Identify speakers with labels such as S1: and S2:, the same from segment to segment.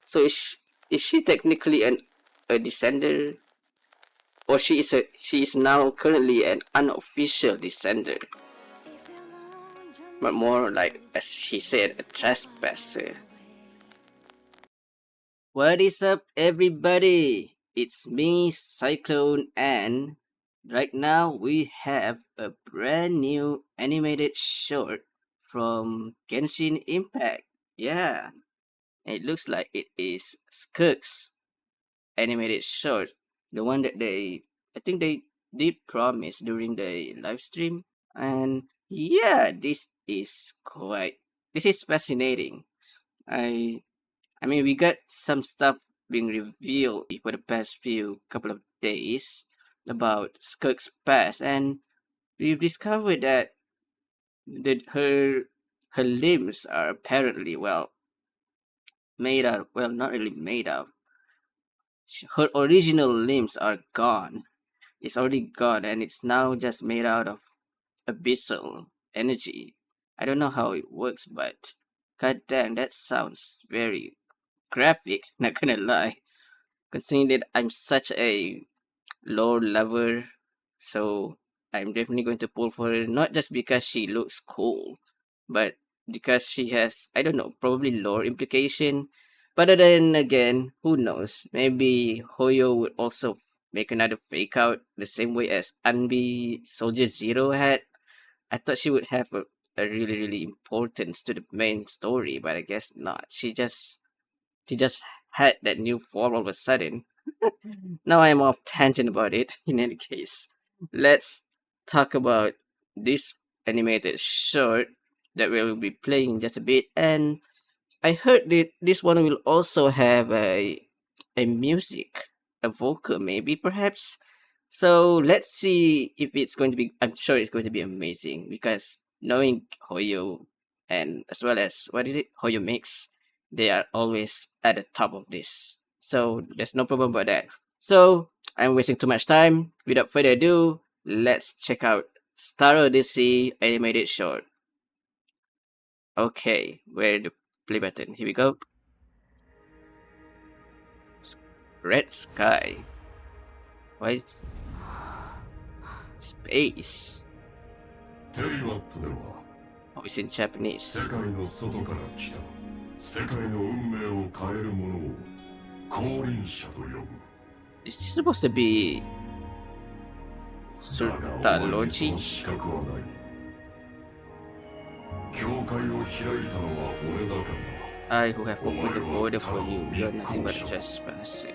S1: So is she technically a descender, or she is now currently an unofficial descender, but more like, as she said, a trespasser. What is up, everybody? It's me, Cyclone, and right now we have a brand new animated short from Genshin Impact. Yeah, it looks like it is Skirk's animated short, the one that I think they did promise during the live stream. And yeah, this is fascinating. I I mean, we got some stuff being revealed for the past few couple of days about Skirk's past, and we've discovered that her limbs are apparently, well, made out, well, not really made out. Her original limbs are gone. It's already gone, and it's now just made out of abyssal energy. I don't know how it works, but god damn, that sounds very graphic. Not gonna lie, considering that I'm such a lore lover, so I'm definitely going to pull for her, not just because she looks cool, but because she has, I don't know, probably lore implication. But then again, who knows? Maybe Hoyo would also make another fake out the same way as Anbi Soldier Zero had. I thought she would have a really, really importance to the main story, but I guess not. She just had that new form all of a sudden. Now I am off tangent about it. In any case, let's talk about this animated short that we will be playing in just a bit. And I heard that this one will also have a music, a vocal, maybe perhaps. So let's see if it's going to be. I'm sure it's going to be amazing because knowing Hoyo and as well as what is it Hoyo makes, they are always at the top of this. So there's no problem about that. So I'm wasting too much time. Without further ado, let's check out Star Odyssey animated short. Okay, where the play button? Here we go. Red sky. Why is space?
S2: テイワットでは
S1: Oh, it's in Japanese.
S2: 世界の外から来た世界の運命を変える者を降臨者と呼ぶ。
S1: Is this supposed to be
S2: だがお前にそ
S1: Sultalogy?
S2: の資格はない。教会を開いたのは俺だからな。
S1: I who have opened the border for you, you're nothing but a trespasser.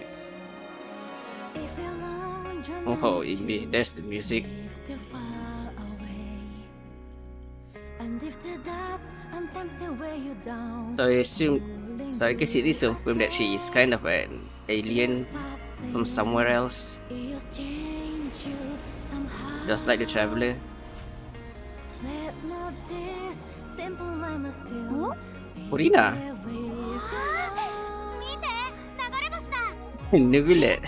S1: Oh, Imbi, there's the music. So so I guess it is confirmed that she is kind of an alien from somewhere else, just like the traveler. Purina, Nubile.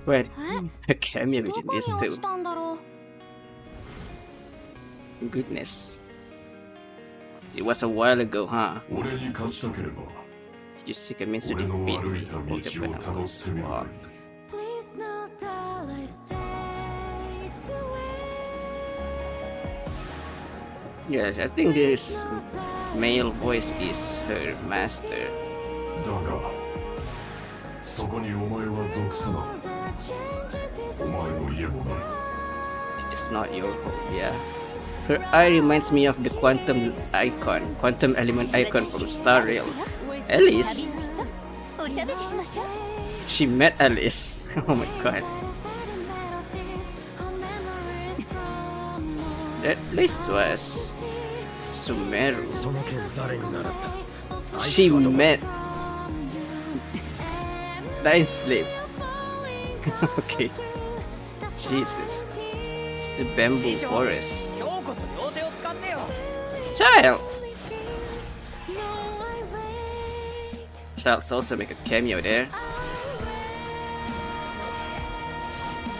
S1: Well, a cameo between these two. Goodness. It was a while ago, huh?
S2: 俺に勝ちたければ
S1: You seek a means to defeat me. Walk the penalties. Walk. Yes, I think this male voice is her master.
S2: だがそこにお前は属すな。お前の家もない。
S1: It's not your home, yeah. Her eye reminds me of the quantum element icon from Star Rail. Alice? She met Alice. Oh my god. That place was Sumeru. She met Nine Slave. Okay. Jesus. It's the bamboo forest. Child! Child's also make a cameo there.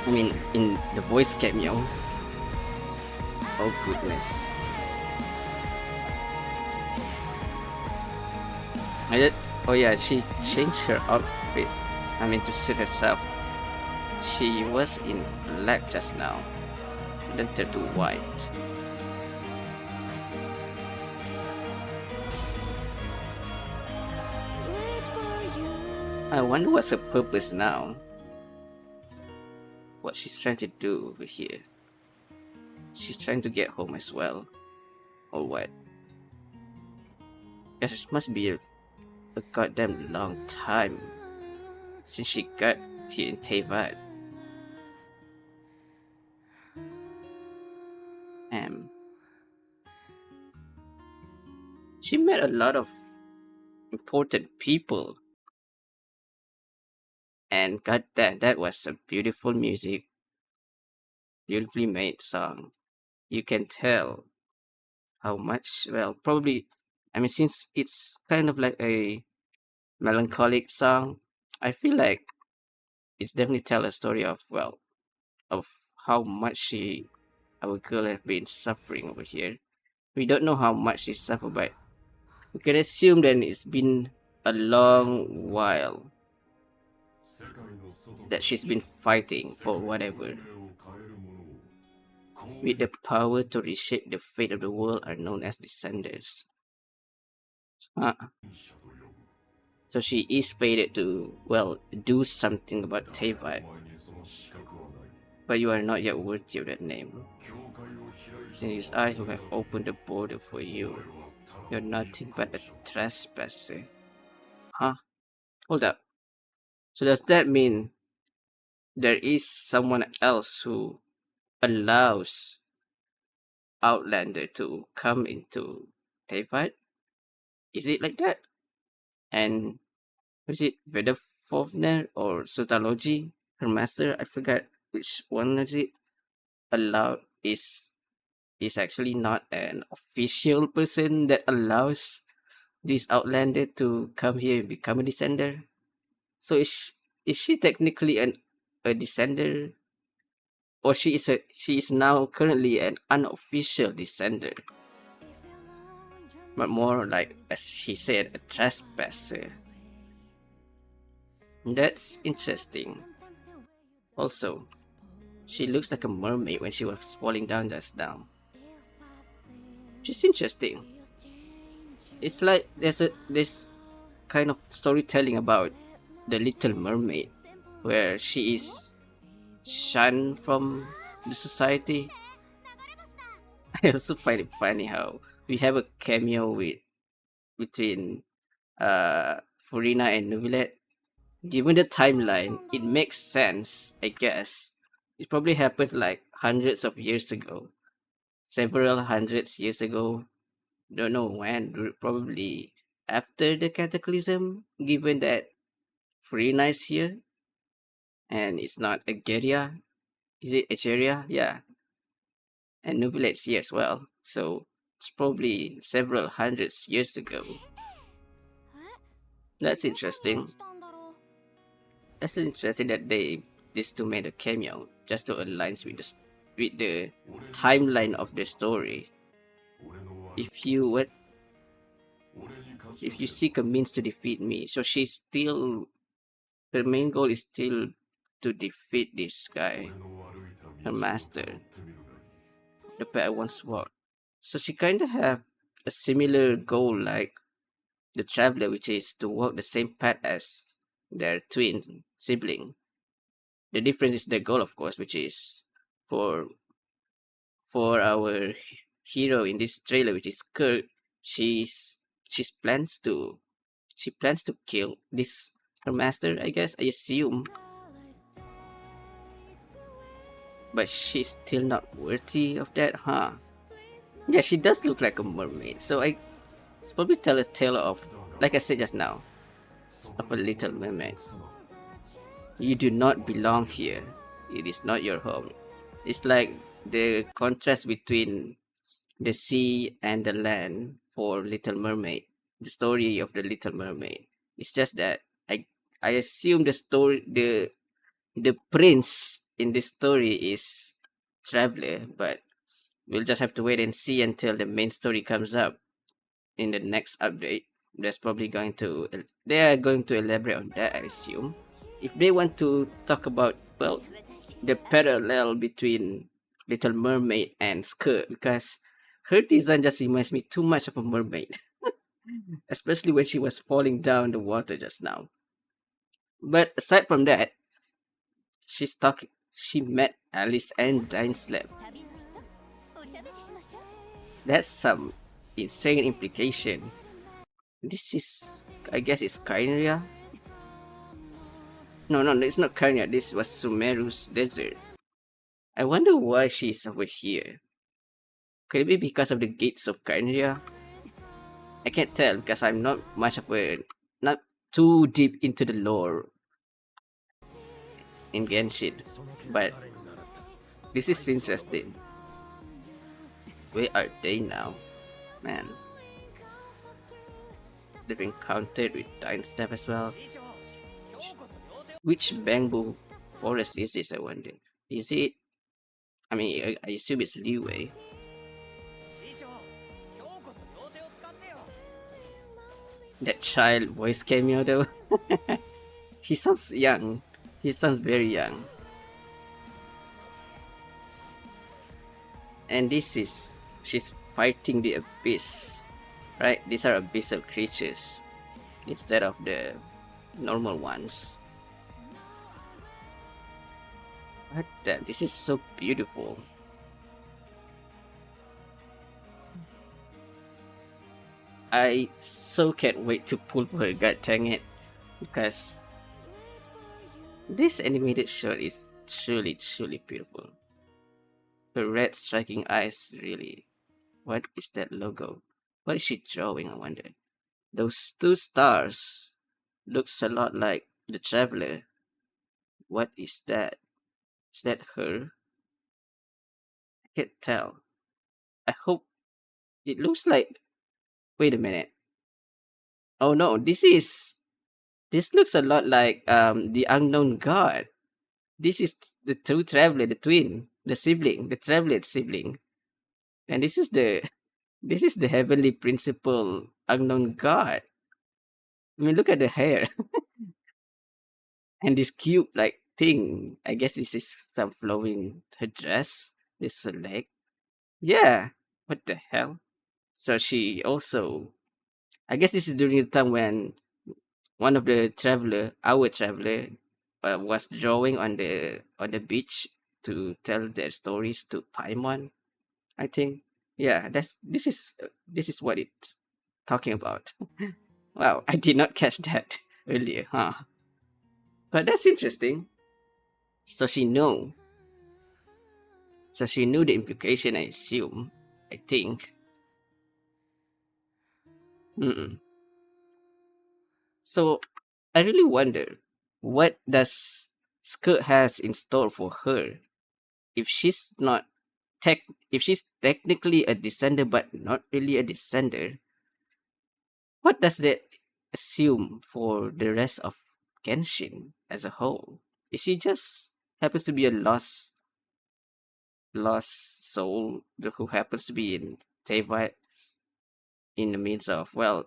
S1: I mean, in the voice cameo. Oh goodness. Oh yeah, she changed her outfit. I mean, to suit herself. She was in black just now, then turned to white. I wonder what's her purpose now. What she's trying to do over here. She's trying to get home as well. Or what? Guess it must be a goddamn long time since she got here in Teyvat. She met a lot of important people. And goddamn, that was a beautiful music, beautifully made song. You can tell how much, well, probably, I mean, since it's kind of like a melancholic song, I feel like it's definitely tell a story of, well, of how much our girl, have been suffering over here. We don't know how much she suffered, but we can assume that it's been a long while that she's been fighting for whatever. With the power to reshape the fate of the world are known as descenders. So she is fated to, well, do something about Teyvat. But you are not yet worthy of that name. Since it is I who have opened the border for you, you're nothing but a trespasser. Huh? Hold up. So does that mean there is someone else who allows Outlander to come into Teyvat? Is it like that? And was it Vedafovner or Sotalogy, her master? I forgot which one is it. Allowed is actually not an official person that allows this Outlander to come here and become a descender. So is she technically a descender, or she is now currently an unofficial descender, but more like, as she said, a trespasser. That's interesting. Also, she looks like a mermaid when she was falling down just now. Which is interesting. It's like there's this kind of storytelling about the Little Mermaid, where she is shunned from the society. I also find it funny how we have a cameo between Furina and Nubilet. Given the timeline, it makes sense, I guess. It probably happened like hundreds of years ago. Several hundreds years ago. Don't know when, probably after the cataclysm, given that Furina is here. And it's not Ageria. Is it Egeria? Yeah. And Nubilet's here as well. So it's probably several hundreds years ago. That's interesting. That's interesting that these two made a cameo just to align with the timeline of the story. If you seek a means to defeat me, so her main goal is still to defeat this guy, her master, the path I once walked. So she kind of have a similar goal like the traveler, which is to walk the same path as their twin sibling. The difference is the goal, of course, which is for our hero in this trailer, which is Skirk. She plans to kill this her master, I guess, I assume. But she's still not worthy of that, huh? Yeah, she does look like a mermaid, so it's probably tell a tale of, like I said just now, of a little mermaid. You do not belong here. It is not your home. It's like the contrast between the sea and the land for Little Mermaid. The story of the Little Mermaid. It's just that I assume the prince in this story is Traveler, but we'll just have to wait and see until the main story comes up in the next update. there's probably going to they are going to elaborate on that, I assume. If they want to talk about, well, the parallel between Little Mermaid and Skirk, because her design just reminds me too much of a mermaid, especially when she was falling down the water just now. But aside from that, she's talking. She met Alice and Dainslev. That's some insane implication. This is, I guess, it's Kyria. No, it's not Kyria. This was Sumeru's desert. I wonder why she's over here. Could it be because of the gates of Kyria? I can't tell because I'm not much of a, not too deep into the lore in Genshin, but this is interesting. Where are they now? Man. They've encountered with Dainslev as well. Which bamboo forest is this, I wonder? Is it, I mean, I assume it's Leeway. That child voice cameo though. He sounds young. He sounds very young. And this is, she's fighting the abyss, right? These are abyssal creatures instead of the normal ones. What the? This is so beautiful. I so can't wait to pull for her, god dang it, because this animated shot is truly beautiful. Her red striking eyes, really. What is that logo? What is she drawing, I wonder? Those two stars looks a lot like the Traveler. What is that? Is that her? I can't tell. I hope it looks like. Wait a minute. Oh no, this looks a lot like the Unknown God. This is the true Traveler, the twin, the sibling, the Traveler sibling. And this is the heavenly principal Unknown God. I mean, look at the hair. And this cube like thing. I guess this is some flowing her dress. This is a leg. Yeah. What the hell? So she also, I guess this is during the time when one of the our traveler, was drawing on the beach to tell their stories to Paimon. I think, yeah, this is what it's talking about. Wow, I did not catch that earlier, huh? But that's interesting. So she knew. So she knew the implication, I assume. I think. Mm-mm. So I really wonder, what does Skirk has in store for her if she's not if she's technically a descender but not really a descender. What does that assume for the rest of Genshin as a whole? Is he just happens to be a lost soul who happens to be in Teyvat in the means of, well,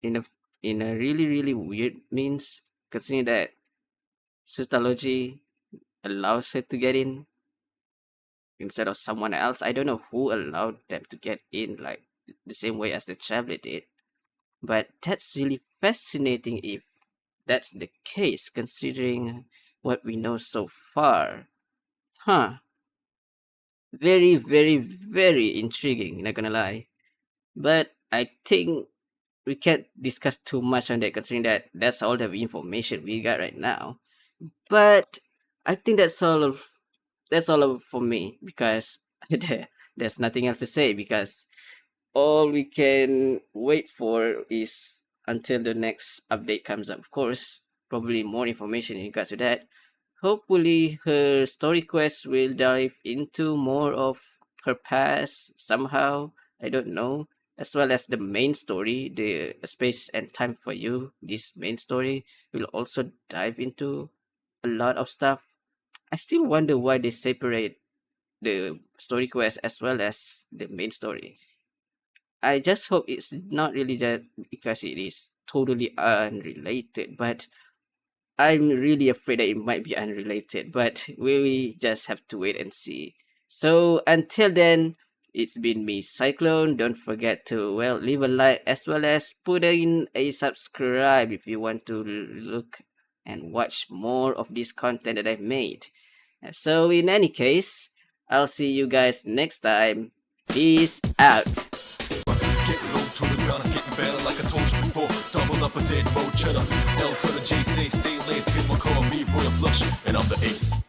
S1: in a really weird means, considering that Sutology allows her to get in instead of someone else. I don't know who allowed them to get in like the same way as the Traveler did. But that's really fascinating if that's the case, considering what we know so far. Huh. Very, very intriguing, not gonna lie. But I think we can't discuss too much on that, considering that that's all the information we got right now. But I think that's all for me, because there's nothing else to say, because all we can wait for is until the next update comes up. Of course, probably more information in regards to that. Hopefully, her story quest will dive into more of her past somehow. I don't know. As well as the main story, the Space and Time for You, this main story will also dive into a lot of stuff. I still wonder why they separate the story quest as well as the main story. I just hope it's not really that because it is totally unrelated, but I'm really afraid that it might be unrelated, but we just have to wait and see. So until then, it's been me, Cyclone. Don't forget to, well, leave a like as well as put in a subscribe if you want to look and watch more of this content that I've made. So in any case, I'll see you guys next time. Peace out.
S2: Get low to the ground, it's getting better like I told you before. Double up a dead road cheddar. L to the J, say stay lace. Kids will call me Royal Flush, and I'm the ace.